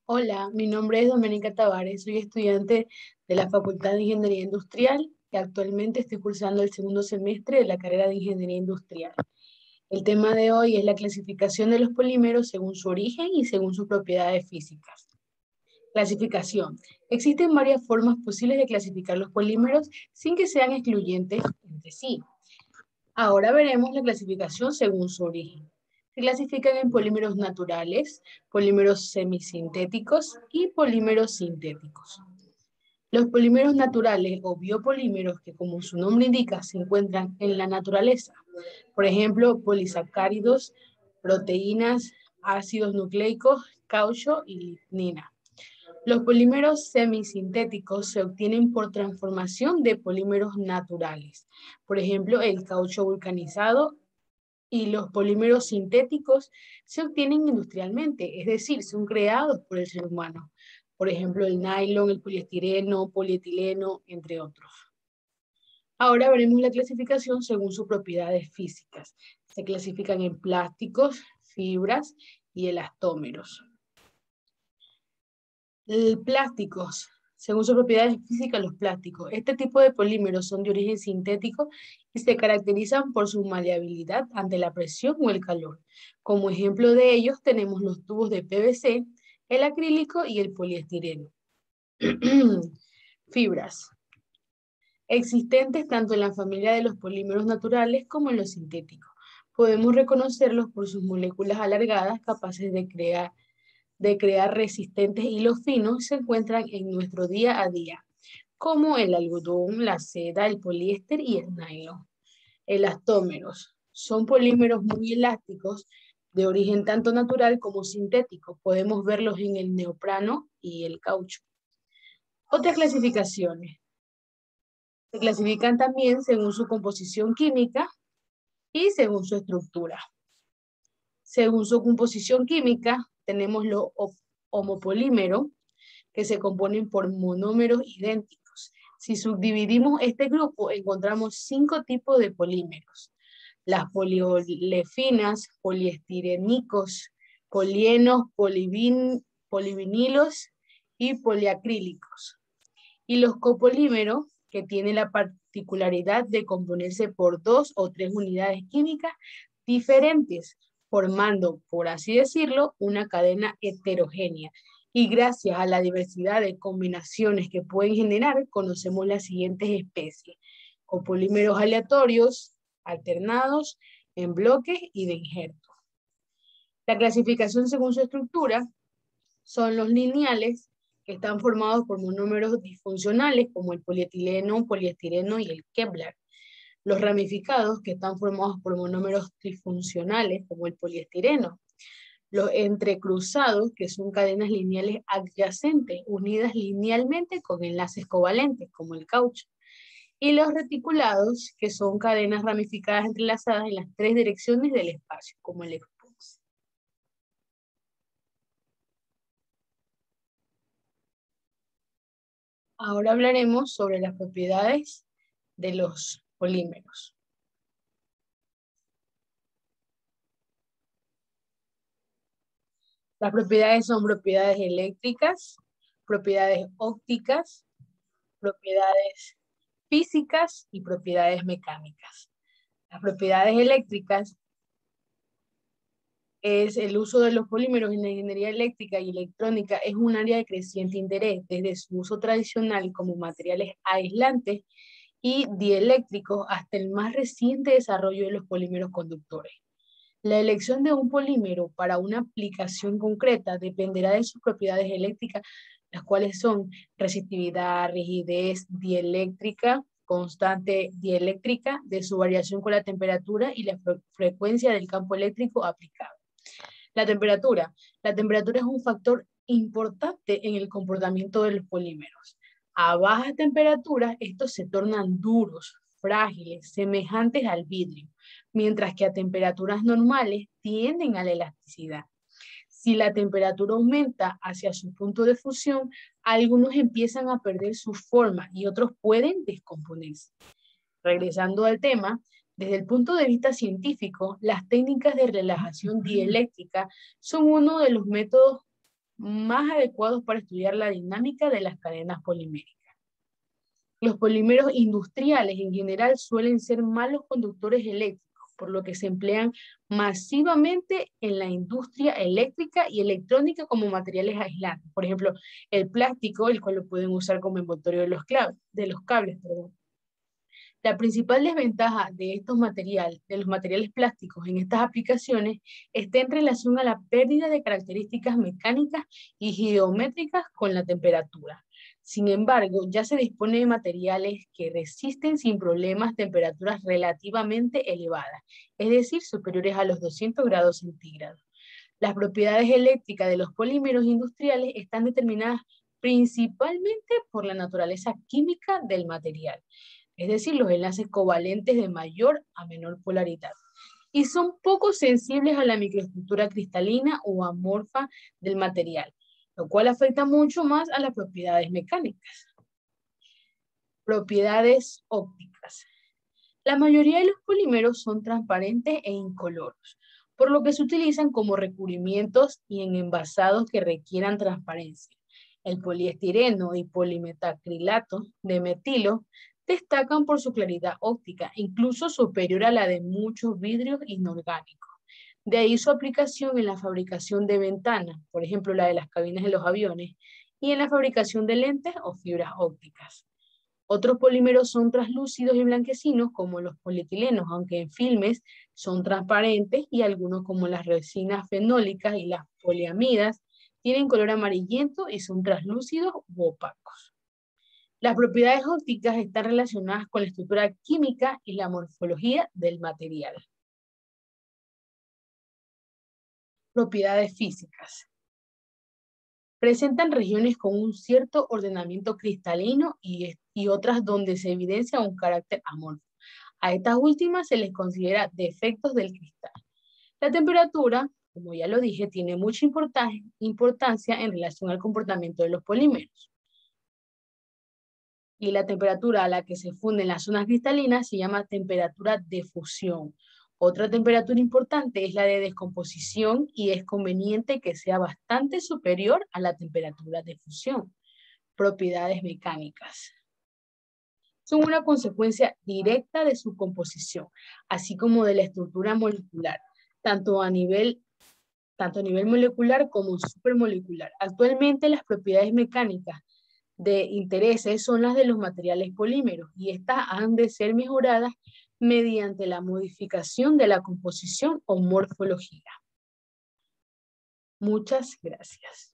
Hola, mi nombre es Doménica Tavares, soy estudiante de la Facultad de Ingeniería Industrial y actualmente estoy cursando el segundo semestre de la carrera de Ingeniería Industrial. El tema de hoy es la clasificación de los polímeros según su origen y según sus propiedades físicas. Clasificación. Existen varias formas posibles de clasificar los polímeros sin que sean excluyentes entre sí. Ahora veremos la clasificación según su origen. Se clasifican en polímeros naturales, polímeros semisintéticos y polímeros sintéticos. Los polímeros naturales o biopolímeros, que como su nombre indica, se encuentran en la naturaleza. Por ejemplo, polisacáridos, proteínas, ácidos nucleicos, caucho y lignina. Los polímeros semisintéticos se obtienen por transformación de polímeros naturales. Por ejemplo, el caucho vulcanizado, y los polímeros sintéticos se obtienen industrialmente, es decir, son creados por el ser humano. Por ejemplo, el nylon, el poliestireno, polietileno, entre otros. Ahora veremos la clasificación según sus propiedades físicas. Se clasifican en plásticos, fibras y elastómeros. Plásticos. Según sus propiedades físicas, los plásticos. Este tipo de polímeros son de origen sintético y se caracterizan por su maleabilidad ante la presión o el calor. Como ejemplo de ellos tenemos los tubos de PVC, el acrílico y el poliestireno. Fibras. Existentes tanto en la familia de los polímeros naturales como en los sintéticos. Podemos reconocerlos por sus moléculas alargadas capaces de crear resistentes hilos finos se encuentran en nuestro día a día, como el algodón, la seda, el poliéster y el nylon. Elastómeros son polímeros muy elásticos de origen tanto natural como sintético. Podemos verlos en el neoprano y el caucho. Otras clasificaciones. Se clasifican también según su composición química y según su estructura. Según su composición química, tenemos los homopolímeros, que se componen por monómeros idénticos. Si subdividimos este grupo, encontramos 5 tipos de polímeros. Las poliolefinas, poliestirenicos, polienos, polivinilos y poliacrílicos. Y los copolímeros, que tienen la particularidad de componerse por 2 o 3 unidades químicas diferentes, formando, por así decirlo, una cadena heterogénea. Y gracias a la diversidad de combinaciones que pueden generar, conocemos las siguientes especies: copolímeros aleatorios, alternados, en bloques y de injerto. La clasificación según su estructura son los lineales, que están formados por monómeros disfuncionales como el polietileno, poliestireno y el Kevlar. Los ramificados, que están formados por monómeros trifuncionales como el poliestireno. Los entrecruzados, que son cadenas lineales adyacentes, unidas linealmente con enlaces covalentes, como el caucho. Y los reticulados, que son cadenas ramificadas entrelazadas en las 3 direcciones del espacio, como el expulso. Ahora hablaremos sobre las propiedades de los polímeros. Las propiedades son propiedades eléctricas, propiedades ópticas, propiedades físicas y propiedades mecánicas. Las propiedades eléctricas es el uso de los polímeros en la ingeniería eléctrica y electrónica. Es un área de creciente interés, desde su uso tradicional como materiales aislantes y dieléctricos hasta el más reciente desarrollo de los polímeros conductores. La elección de un polímero para una aplicación concreta dependerá de sus propiedades eléctricas, las cuales son resistividad, rigidez, dieléctrica, constante dieléctrica, de su variación con la temperatura y la frecuencia del campo eléctrico aplicado. La temperatura. La temperatura es un factor importante en el comportamiento de los polímeros. A bajas temperaturas, estos se tornan duros, frágiles, semejantes al vidrio, mientras que a temperaturas normales tienden a la elasticidad. Si la temperatura aumenta hacia su punto de fusión, algunos empiezan a perder su forma y otros pueden descomponerse. Regresando al tema, desde el punto de vista científico, las técnicas de relajación dieléctrica son uno de los métodos más adecuados para estudiar la dinámica de las cadenas poliméricas. Los polímeros industriales en general suelen ser malos conductores eléctricos, por lo que se emplean masivamente en la industria eléctrica y electrónica como materiales aislantes. Por ejemplo, el plástico, el cual lo pueden usar como envoltorio de los cables. La principal desventaja de de los materiales plásticos en estas aplicaciones está en relación a la pérdida de características mecánicas y geométricas con la temperatura. Sin embargo, ya se dispone de materiales que resisten sin problemas temperaturas relativamente elevadas, es decir, superiores a los 200 grados centígrados. Las propiedades eléctricas de los polímeros industriales están determinadas principalmente por la naturaleza química del material, es decir, los enlaces covalentes de mayor a menor polaridad, y son poco sensibles a la microestructura cristalina o amorfa del material, lo cual afecta mucho más a las propiedades mecánicas. Propiedades ópticas. La mayoría de los polímeros son transparentes e incoloros, por lo que se utilizan como recubrimientos y en envasados que requieran transparencia. El poliestireno y polimetacrilato de metilo destacan por su claridad óptica, incluso superior a la de muchos vidrios inorgánicos. De ahí su aplicación en la fabricación de ventanas, por ejemplo la de las cabinas de los aviones, y en la fabricación de lentes o fibras ópticas. Otros polímeros son translúcidos y blanquecinos, como los polietilenos, aunque en filmes son transparentes, y algunos, como las resinas fenólicas y las poliamidas, tienen color amarillento y son translúcidos u opacos. Las propiedades ópticas están relacionadas con la estructura química y la morfología del material. Propiedades físicas. Presentan regiones con un cierto ordenamiento cristalino y otras donde se evidencia un carácter amorfo. A estas últimas se les considera defectos del cristal. La temperatura, como ya lo dije, tiene mucha importancia en relación al comportamiento de los polímeros. Y la temperatura a la que se funden las zonas cristalinas se llama temperatura de fusión. Otra temperatura importante es la de descomposición y es conveniente que sea bastante superior a la temperatura de fusión. Propiedades mecánicas. Son una consecuencia directa de su composición, así como de la estructura molecular, tanto a nivel molecular como supermolecular. Actualmente las propiedades mecánicas de intereses son las de los materiales polímeros y estas han de ser mejoradas mediante la modificación de la composición o morfología. Muchas gracias.